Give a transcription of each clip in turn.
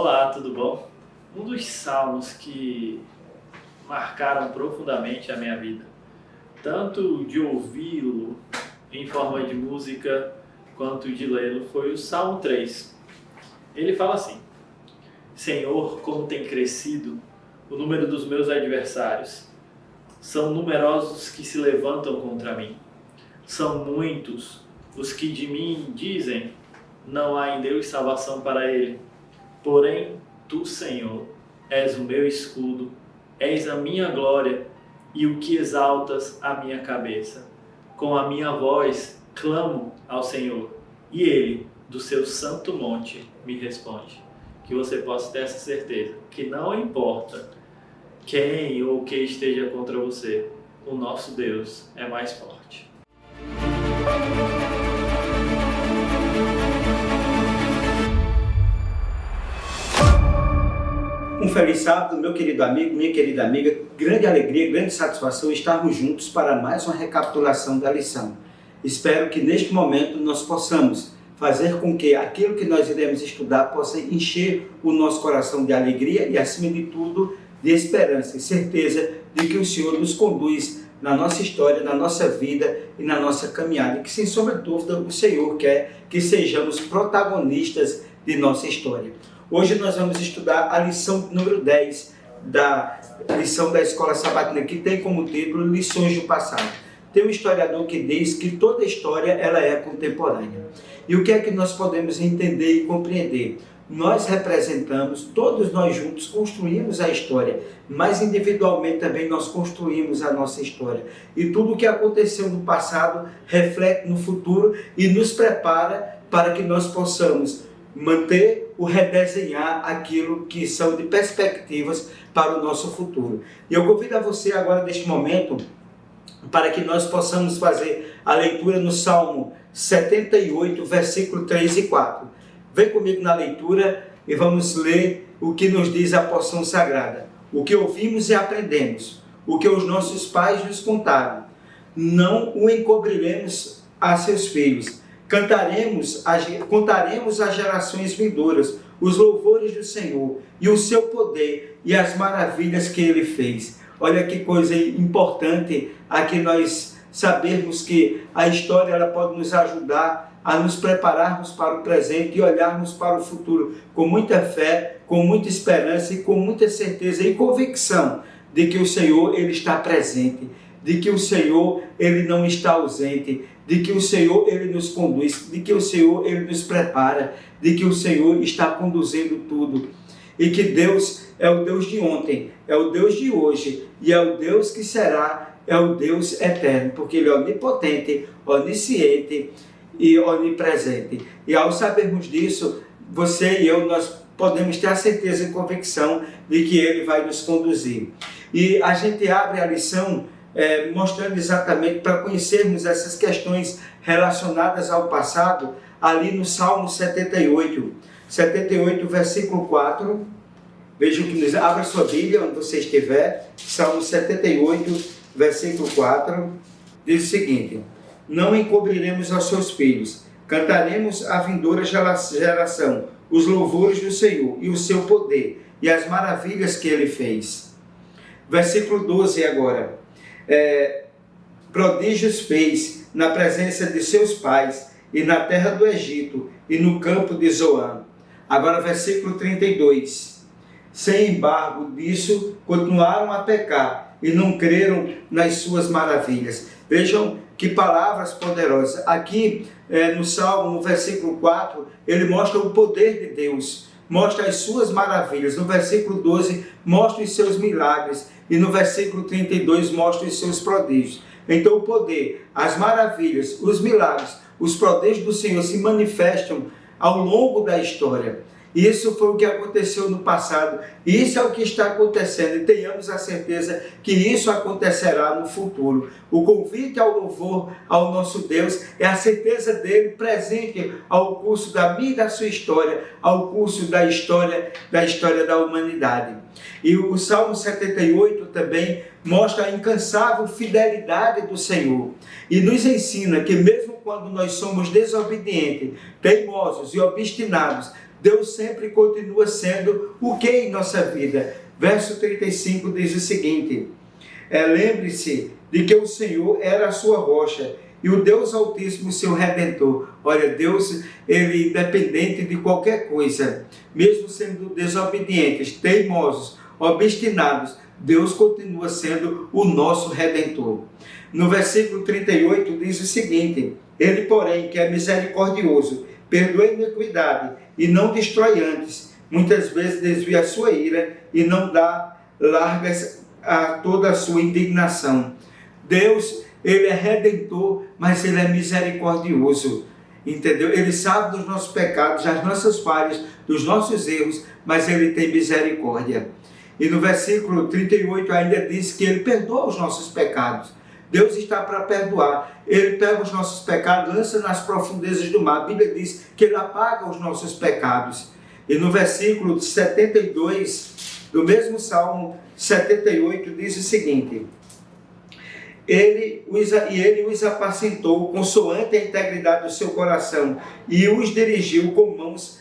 Olá, tudo bom? Um dos salmos que marcaram profundamente a minha vida, tanto de ouvi-lo em forma de música, quanto de lê-lo, foi o Salmo 3. Ele fala assim: Senhor, como tem crescido o número dos meus adversários. São numerosos que se levantam contra mim. São muitos os que de mim dizem: não há em Deus salvação para ele. Porém, tu, Senhor, és o meu escudo, és a minha glória e o que exaltas a minha cabeça. Com a minha voz clamo ao Senhor, e ele, do seu santo monte, me responde. Que você possa ter essa certeza, que não importa quem ou quem esteja contra você, o nosso Deus é mais forte. Um feliz sábado, meu querido amigo, minha querida amiga. Grande alegria, grande satisfação estarmos juntos para mais uma recapitulação da lição. Espero que neste momento nós possamos fazer com que aquilo que nós iremos estudar possa encher o nosso coração de alegria e, acima de tudo, de esperança e certeza de que o Senhor nos conduz na nossa história, na nossa vida e na nossa caminhada. E que, sem sombra de dúvida, o Senhor quer que sejamos protagonistas de nossa história. Hoje nós vamos estudar a lição número 10 da lição da Escola Sabatina, que tem como título Lições do Passado. Tem um historiador que diz que toda história ela é contemporânea. E o que é que nós podemos entender e compreender? Nós representamos, todos nós juntos construímos a história, mas individualmente também nós construímos a nossa história. E tudo o que aconteceu no passado reflete no futuro e nos prepara para que nós possamos manter ou redesenhar aquilo que são de perspectivas para o nosso futuro. E eu convido a você agora, neste momento, para que nós possamos fazer a leitura no Salmo 78, versículo 3 e 4. Vem comigo na leitura e vamos ler o que nos diz a porção sagrada. O que ouvimos e aprendemos, o que os nossos pais nos contaram, não o encobriremos a seus filhos. Contaremos às gerações vindouras os louvores do Senhor e o seu poder e as maravilhas que ele fez. Olha que coisa importante aqui nós sabermos que a história ela pode nos ajudar a nos prepararmos para o presente e olharmos para o futuro com muita fé, com muita esperança e com muita certeza e convicção de que o Senhor ele está presente, de que o Senhor ele não está ausente, de que o Senhor ele nos conduz, de que o Senhor ele nos prepara, de que o Senhor está conduzindo tudo. E que Deus é o Deus de ontem, é o Deus de hoje e é o Deus que será, é o Deus eterno, porque ele é onipotente, onisciente e onipresente. E ao sabermos disso, você e eu, nós podemos ter a certeza e convicção de que ele vai nos conduzir. E a gente abre a lição mostrando exatamente para conhecermos essas questões relacionadas ao passado, ali no Salmo 78, versículo 4. Veja o que nos abra sua Bíblia, onde você estiver. Salmo 78, versículo 4, diz o seguinte: não encobriremos aos seus filhos, cantaremos à vindoura geração os louvores do Senhor e o seu poder e as maravilhas que ele fez. Versículo 12 agora. Prodígios fez na presença de seus pais e na terra do Egito e no campo de Zoan. Agora versículo 32. Sem embargo disso, continuaram a pecar e não creram nas suas maravilhas. Vejam que palavras poderosas. Aqui no Salmo, no versículo 4, ele mostra o poder de Deus, mostra as suas maravilhas. No versículo 12, mostra os seus milagres. E no versículo 32, mostra os seus prodígios. Então o poder, as maravilhas, os milagres, os prodígios do Senhor se manifestam ao longo da história. Isso foi o que aconteceu no passado, e isso é o que está acontecendo, e tenhamos a certeza que isso acontecerá no futuro. O convite ao louvor ao nosso Deus é a certeza dele presente ao curso da minha e da sua história, ao curso da história da humanidade. E o Salmo 78 também mostra a incansável fidelidade do Senhor e nos ensina que mesmo quando nós somos desobedientes, teimosos e obstinados, Deus sempre continua sendo o que em nossa vida? Verso 35 diz o seguinte: lembre-se de que o Senhor era a sua rocha e o Deus Altíssimo seu Redentor. Olha, Deus, Ele independente de qualquer coisa, mesmo sendo desobedientes, teimosos, obstinados, Deus continua sendo o nosso Redentor. No versículo 38 diz o seguinte: Ele, porém, que é misericordioso, perdoa a iniquidade e não destrói antes, muitas vezes desvia a sua ira e não dá largas a toda a sua indignação. Deus, Ele é redentor, mas Ele é misericordioso, entendeu? Ele sabe dos nossos pecados, das nossas falhas, dos nossos erros, mas Ele tem misericórdia. E no versículo 38 ainda diz que Ele perdoa os nossos pecados. Deus está para perdoar. Ele pega os nossos pecados, lança nas profundezas do mar. A Bíblia diz que Ele apaga os nossos pecados. E no versículo 72, do mesmo Salmo 78, diz o seguinte: Ele os apacentou consoante a integridade do seu coração e os dirigiu com mãos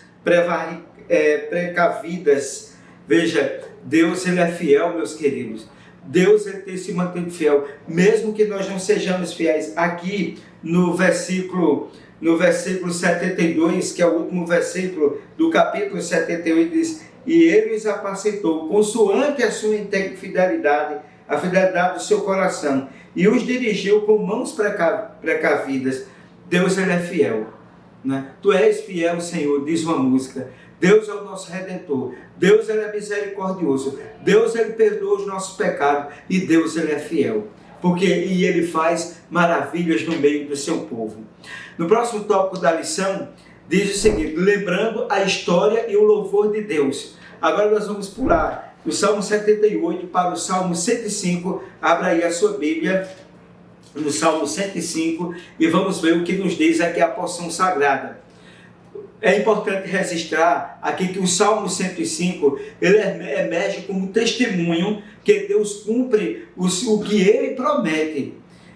precavidas. Veja, Deus, Ele é fiel, meus queridos. Deus, Ele tem se mantido fiel, mesmo que nós não sejamos fiéis. Aqui no versículo 72, que é o último versículo do capítulo 78, diz: E Ele os apacentou consoante a sua fidelidade, a fidelidade do seu coração, e os dirigiu com mãos precavidas. Deus, Ele é fiel, né? Tu és fiel, Senhor, diz uma música. Deus é o nosso Redentor. Deus, Ele é misericordioso. Deus, Ele perdoa os nossos pecados. E Deus, Ele é fiel. E Ele faz maravilhas no meio do seu povo. No próximo tópico da lição, diz o seguinte: lembrando a história e o louvor de Deus. Agora nós vamos pular do Salmo 78 para o Salmo 105. Abra aí a sua Bíblia no Salmo 105 e vamos ver o que nos diz aqui a porção sagrada. É importante registrar aqui que o Salmo 105, ele emerge como testemunho que Deus cumpre o que Ele promete,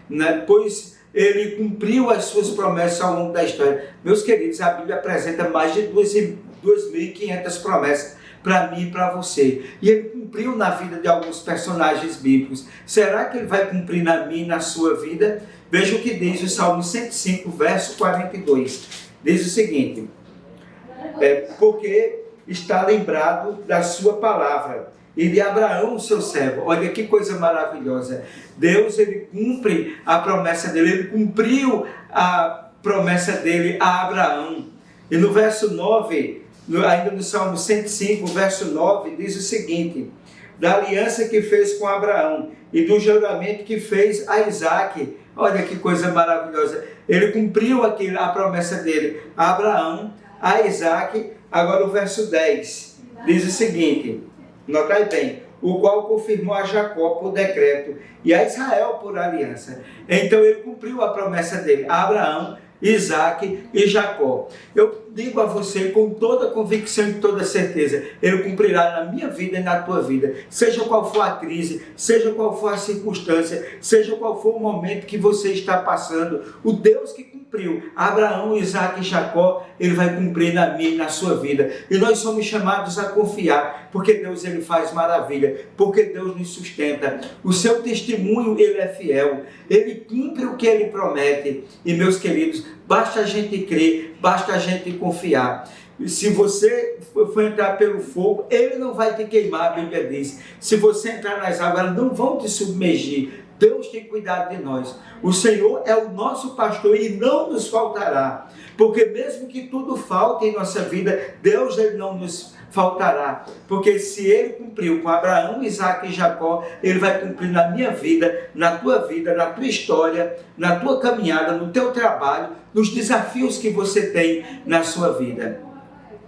né? Pois Ele cumpriu as suas promessas ao longo da história. Meus queridos, a Bíblia apresenta mais de 2.500 promessas para mim e para você. E Ele cumpriu na vida de alguns personagens bíblicos. Será que Ele vai cumprir na minha e na sua vida? Veja o que diz o Salmo 105, verso 42. Diz o seguinte: porque está lembrado da sua palavra e de Abraão, seu servo. Olha que coisa maravilhosa. Deus, Ele cumpre a promessa dele. Ele cumpriu a promessa dele a Abraão. E no verso 9, ainda no Salmo 105, verso 9, diz o seguinte: da aliança que fez com Abraão e do juramento que fez a Isaque. Olha que coisa maravilhosa. Ele cumpriu a promessa dele a Abraão, a Isaque. Agora o verso 10 diz o seguinte, notai bem: o qual confirmou a Jacó por decreto e a Israel por aliança. Então ele cumpriu a promessa dele a Abraão, Isaque e Jacó. Eu digo a você com toda convicção e toda certeza: Ele cumprirá na minha vida e na tua vida. Seja qual for a crise, seja qual for a circunstância, seja qual for o momento que você está passando, o Deus que cumpriu a Abraão, Isaque e Jacó, Ele vai cumprir na minha e na sua vida. E nós somos chamados a confiar, porque Deus, Ele faz maravilha, porque Deus nos sustenta. O seu testemunho, Ele é fiel, Ele cumpre o que Ele promete. E meus queridos, basta a gente crer, basta a gente confiar. Se você for entrar pelo fogo, ele não vai te queimar, a Bíblia diz. Se você entrar nas águas, elas não vão te submergir. Deus tem cuidado de nós. O Senhor é o nosso pastor e não nos faltará. Porque mesmo que tudo falte em nossa vida, Deus, Ele não nos faltará. Porque se Ele cumpriu com Abraão, Isaque e Jacó, Ele vai cumprir na minha vida, na tua história, na tua caminhada, no teu trabalho, nos desafios que você tem na sua vida.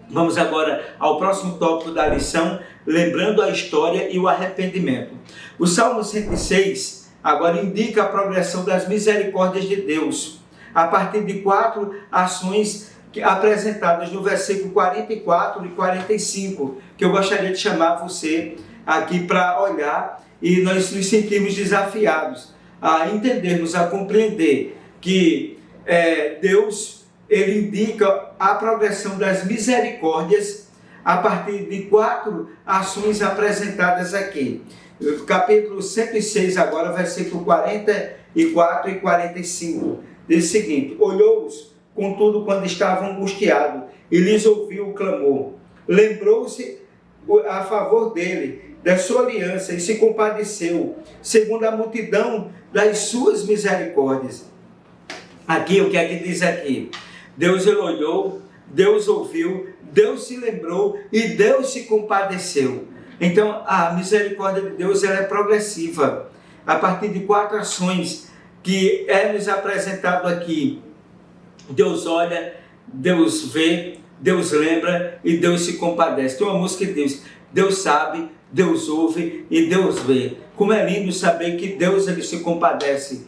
Vamos agora ao próximo tópico da lição, lembrando a história e o arrependimento. O Salmo 106 agora indica a progressão das misericórdias de Deus, a partir de 4 ações apresentadas no versículo 44 e 45, que eu gostaria de chamar você aqui para olhar, e nós nos sentimos desafiados a entendermos, a compreender que Deus, ele indica a progressão das misericórdias a partir de 4 ações apresentadas aqui. Capítulo 106 agora, versículo 44 e 45, diz o seguinte: olhou-os, contudo, quando estavam angustiados, e lhes ouviu o clamor. Lembrou-se a favor dele, da sua aliança, e se compadeceu, segundo a multidão das suas misericórdias. Aqui, o que é que diz aqui? Deus ele olhou, Deus ouviu, Deus se lembrou e Deus se compadeceu. Então, a misericórdia de Deus ela é progressiva, a partir de 4 ações que é nos apresentado aqui. Deus olha, Deus vê, Deus lembra e Deus se compadece. Tem uma música que diz: Deus sabe, Deus ouve e Deus vê. Como é lindo saber que Deus ele se compadece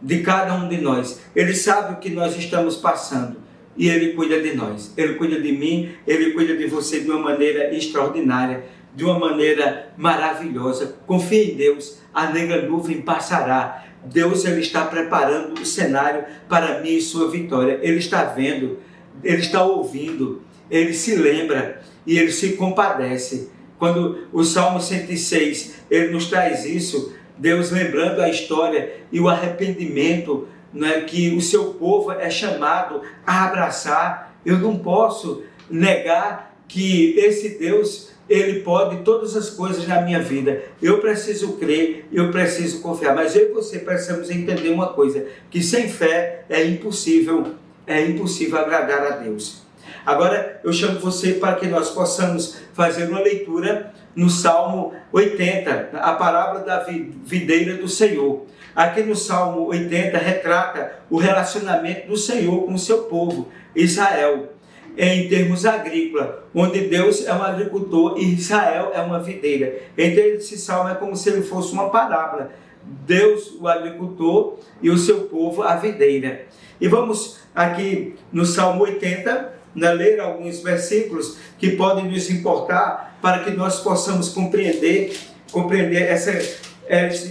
de cada um de nós. Ele sabe o que nós estamos passando e Ele cuida de nós. Ele cuida de mim, Ele cuida de você de uma maneira extraordinária, de uma maneira maravilhosa. Confie em Deus, a negra nuvem passará. Deus ele está preparando o cenário para mim e sua vitória. Ele está vendo, Ele está ouvindo, Ele se lembra e Ele se compadece. Quando o Salmo 106, ele nos traz isso, Deus lembrando a história e o arrependimento, né, que o seu povo é chamado a abraçar. Eu não posso negar que esse Deus, ele pode todas as coisas na minha vida. Eu preciso crer, eu preciso confiar. Mas eu e você precisamos entender uma coisa, que sem fé é impossível agradar a Deus. Agora eu chamo você para que nós possamos fazer uma leitura no Salmo 80, a parábola da videira do Senhor. Aqui no Salmo 80 retrata o relacionamento do Senhor com o seu povo, Israel, em termos agrícolas, onde Deus é um agricultor e Israel é uma videira. Então esse salmo é como se ele fosse uma parábola. Deus, o agricultor, e o seu povo, a videira. E vamos aqui no Salmo 80, ler alguns versículos que podem nos importar para que nós possamos compreender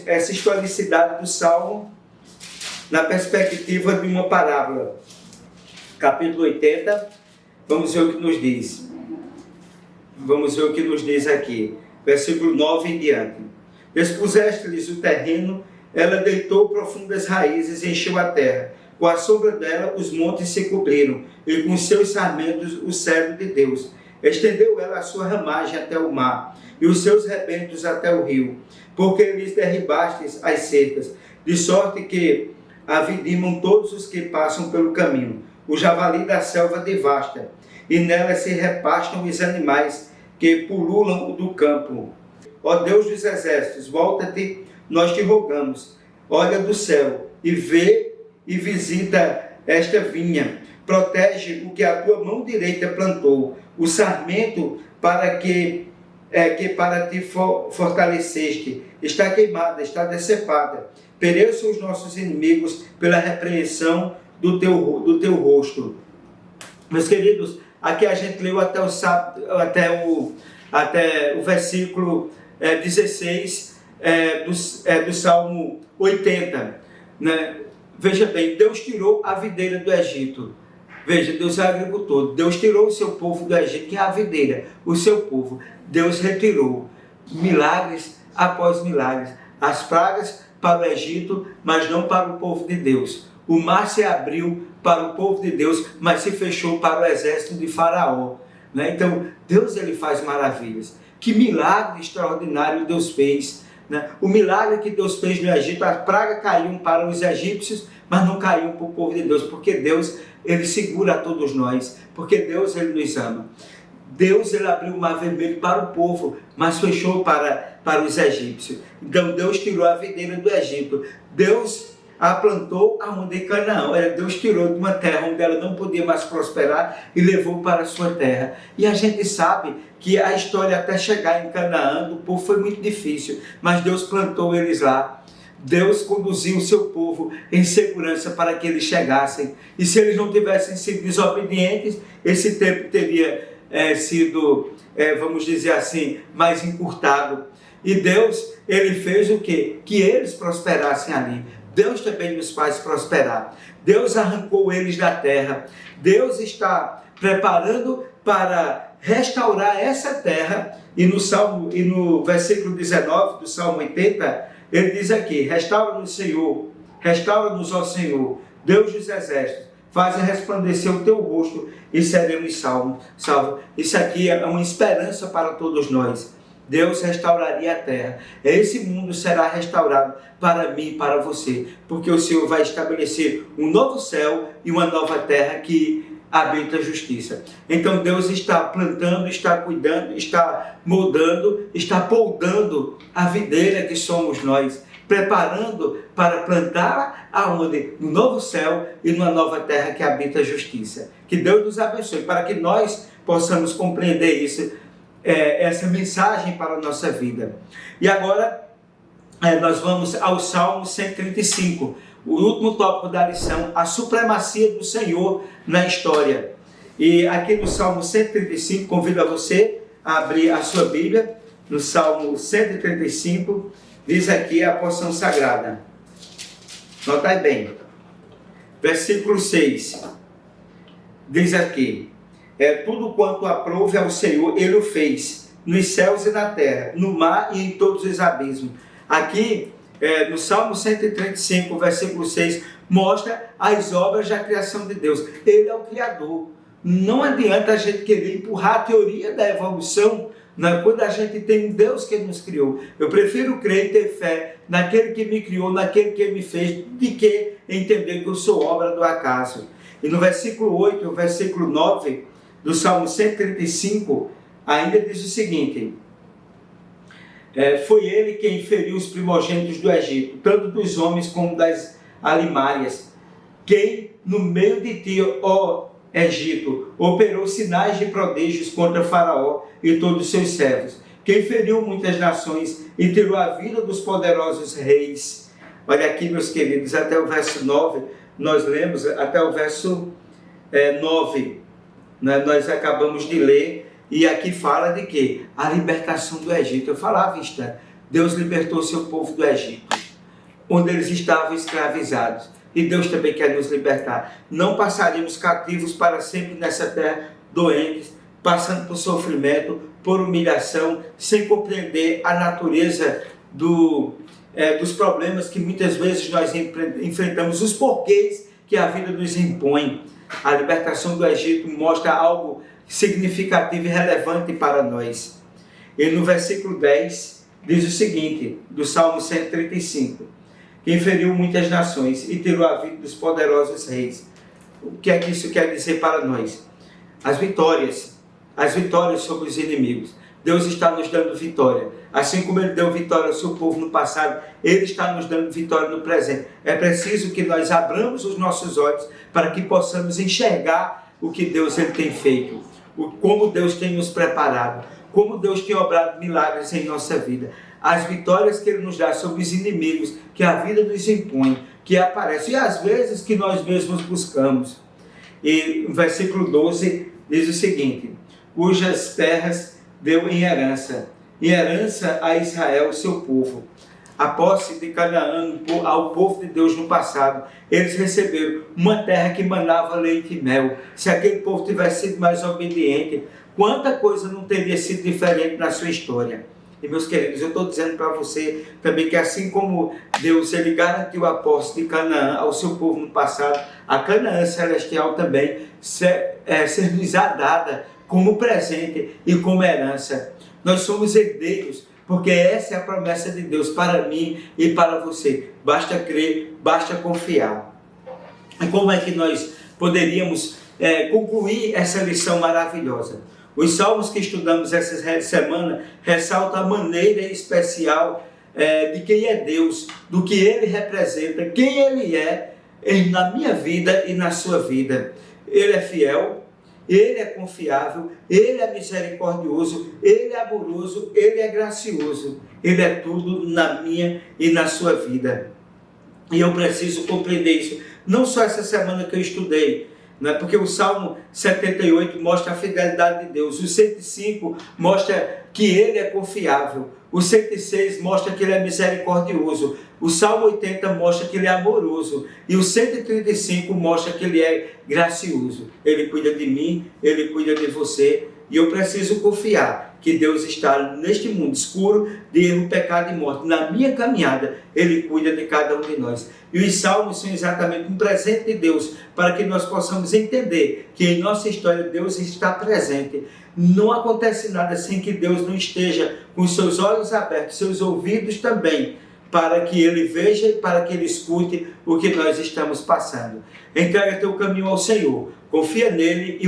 essa historicidade do Salmo na perspectiva de uma parábola. Capítulo 80, vamos ver o que nos diz. Vamos ver o que nos diz aqui, versículo 9 em diante. Expuseste-lhes o terreno, ela deitou profundas raízes e encheu a terra. Com a sombra dela os montes se cobriram, e com seus sarmentos o cedro de Deus. Estendeu ela a sua ramagem até o mar, e os seus rebentos até o rio, porque lhes derribastes as cercas, de sorte que a vidimam todos os que passam pelo caminho. O javali da selva devasta, e nela se repastam os animais que pululam do campo. Ó Deus dos exércitos, volta-te, nós te rogamos. Olha do céu e vê e visita esta vinha. Protege o que a tua mão direita plantou, o sarmento para que para ti fortaleceste. Está queimada, está decepada. Pereçam os nossos inimigos pela repreensão do teu rosto. Meus queridos, aqui a gente leu até o versículo 16 do Salmo 80. Né? Veja bem, Deus tirou a videira do Egito. Veja, Deus é agricultor. Deus tirou o seu povo do Egito, que é a videira, o seu povo. Deus retirou milagres após milagres. As pragas para o Egito, mas não para o povo de Deus. O mar se abriu para o povo de Deus, mas se fechou para o exército de Faraó. Né? Então, Deus ele faz maravilhas. Que milagre extraordinário Deus fez. Né? O milagre que Deus fez no Egito, as pragas caíam para os egípcios, mas não caíam para o povo de Deus, porque Deus ele segura a todos nós, porque Deus ele nos ama. Deus ele abriu o mar vermelho para o povo, mas fechou para os egípcios. Então Deus tirou a videira do Egito. Deus a plantou aonde em Canaã. Deus tirou de uma terra onde ela não podia mais prosperar e levou para a sua terra. E a gente sabe que a história até chegar em Canaã do povo foi muito difícil, mas Deus plantou eles lá. Deus conduziu o seu povo em segurança para que eles chegassem. E se eles não tivessem sido desobedientes, esse tempo teria sido, vamos dizer assim, mais encurtado. E Deus, ele fez o quê? Que eles prosperassem ali. Deus também nos faz prosperar. Deus arrancou eles da terra. Deus está preparando para restaurar essa terra. E no versículo 19 do Salmo 80, ele diz aqui: restaura-nos, Senhor, restaura-nos, ó Senhor, Deus dos exércitos, faz resplandecer o teu rosto e seremos salvos. Isso aqui é uma esperança para todos nós. Deus restauraria a terra. Esse mundo será restaurado para mim e para você, porque o Senhor vai estabelecer um novo céu e uma nova terra que habita a justiça. Então Deus está plantando, está cuidando, está moldando, está poldando a videira que somos nós, preparando para plantar aonde? No novo céu e numa nova terra que habita a justiça. Que Deus nos abençoe, para que nós possamos compreender isso, essa mensagem para a nossa vida. E agora nós vamos ao Salmo 135, o último tópico da lição, a supremacia do Senhor na história. E aqui no Salmo 135, convido a você a abrir a sua Bíblia, no Salmo 135, diz aqui a porção sagrada. Notai bem, versículo 6, diz aqui: tudo quanto aprouve ao Senhor, Ele o fez, nos céus e na terra, no mar e em todos os abismos. Aqui, no Salmo 135, versículo 6, mostra as obras da criação de Deus. Ele é o Criador. Não adianta a gente querer empurrar a teoria da evolução, quando a gente tem um Deus que nos criou. Eu prefiro crer e ter fé naquele que me criou, naquele que me fez, de que entender que eu sou obra do acaso. E no versículo 8, o versículo 9 do Salmo 135, ainda diz o seguinte: foi ele quem feriu os primogênitos do Egito, tanto dos homens como das alimárias. Quem no meio de ti, ó Egito, operou sinais de prodígios contra Faraó e todos os seus servos. Quem feriu muitas nações e tirou a vida dos poderosos reis. Olha aqui, meus queridos, até o verso 9, nós lemos, até o verso 9, nós acabamos de ler, e aqui fala de quê? A libertação do Egito. Eu falava, Deus libertou seu povo do Egito, onde eles estavam escravizados. E Deus também quer nos libertar. Não passaremos cativos para sempre nessa terra, doentes, passando por sofrimento, por humilhação, sem compreender a natureza dos problemas que muitas vezes nós enfrentamos, os porquês que a vida nos impõe. A libertação do Egito mostra algo significativo e relevante para nós. E no versículo 10 diz o seguinte, do Salmo 135: quem feriu muitas nações e tirou a vida dos poderosos reis. O que é que isso quer dizer para nós? As vitórias sobre os inimigos. Deus está nos dando vitória. Assim como Ele deu vitória ao seu povo no passado, Ele está nos dando vitória no presente. É preciso que nós abramos os nossos olhos para que possamos enxergar o que Deus Ele tem feito, como Deus tem nos preparado, como Deus tem obrado milagres em nossa vida. As vitórias que Ele nos dá sobre os inimigos que a vida nos impõe, que aparecem, e às vezes que nós mesmos buscamos. E o versículo 12 diz o seguinte: cujas terras deu em herança a Israel, seu povo. A posse de Canaã ao povo de Deus no passado, eles receberam uma terra que manava leite e mel. Se aquele povo tivesse sido mais obediente, quanta coisa não teria sido diferente na sua história. E meus queridos, eu estou dizendo para você também que assim como Deus Ele garantiu a posse de Canaã ao seu povo no passado, a Canaã celestial também ser-nos-á dada como presente e como herança. Nós somos herdeiros, porque essa é a promessa de Deus para mim e para você. Basta crer, basta confiar. E como é que nós poderíamos concluir essa lição maravilhosa? Os salmos que estudamos essa semana ressaltam a maneira especial de quem é Deus, do que Ele representa, quem Ele é na minha vida e na sua vida. Ele é fiel, Ele é confiável, Ele é misericordioso, Ele é amoroso, Ele é gracioso. Ele é tudo na minha e na sua vida. E eu preciso compreender isso. Não só essa semana que eu estudei Não é? Porque o Salmo 78 mostra a fidelidade de Deus, o 105 mostra que Ele é confiável, o 106 mostra que Ele é misericordioso, o Salmo 80 mostra que Ele é amoroso e o 135 mostra que Ele é gracioso. Ele cuida de mim, Ele cuida de você e eu preciso confiar que Deus está neste mundo escuro de erro, pecado e morte. Na minha caminhada, Ele cuida de cada um de nós. E os salmos são exatamente um presente de Deus para que nós possamos entender que em nossa história Deus está presente. Não acontece nada sem que Deus não esteja com os seus olhos abertos, seus ouvidos também, para que Ele veja e para que Ele escute o que nós estamos passando. Entrega teu caminho ao Senhor, confia nele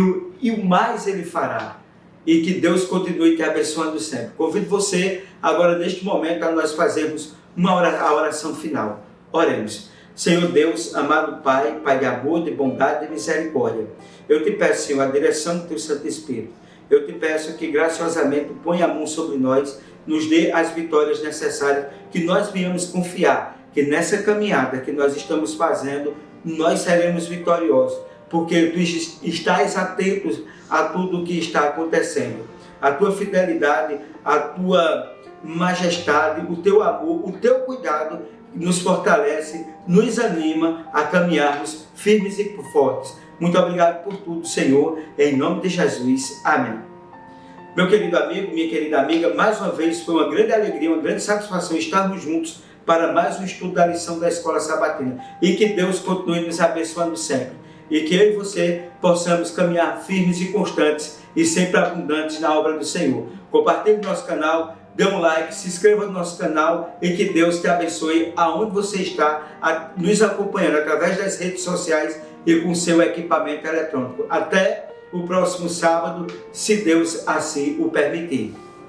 e o mais Ele fará. E que Deus continue te abençoando sempre. Convido você agora neste momento a nós fazermos a oração final. Oremos. Senhor Deus, amado Pai, Pai de amor, de bondade e misericórdia, eu te peço, Senhor, a direção do teu Santo Espírito. Eu te peço que graciosamente ponha a mão sobre nós, nos dê as vitórias necessárias, que nós venhamos confiar que nessa caminhada que nós estamos fazendo, nós seremos vitoriosos, porque tu estás atento a tudo o que está acontecendo. A tua fidelidade, a tua majestade, o teu amor, o teu cuidado nos fortalece, nos anima a caminharmos firmes e fortes. Muito obrigado por tudo, Senhor, em nome de Jesus. Amém. Meu querido amigo, minha querida amiga, mais uma vez foi uma grande alegria, uma grande satisfação estarmos juntos para mais um estudo da lição da Escola Sabatina. E que Deus continue nos abençoando sempre. E que eu e você possamos caminhar firmes e constantes e sempre abundantes na obra do Senhor. Compartilhe o nosso canal, dê um like, se inscreva no nosso canal e que Deus te abençoe aonde você está nos acompanhando através das redes sociais e com seu equipamento eletrônico. Até o próximo sábado, se Deus assim o permitir.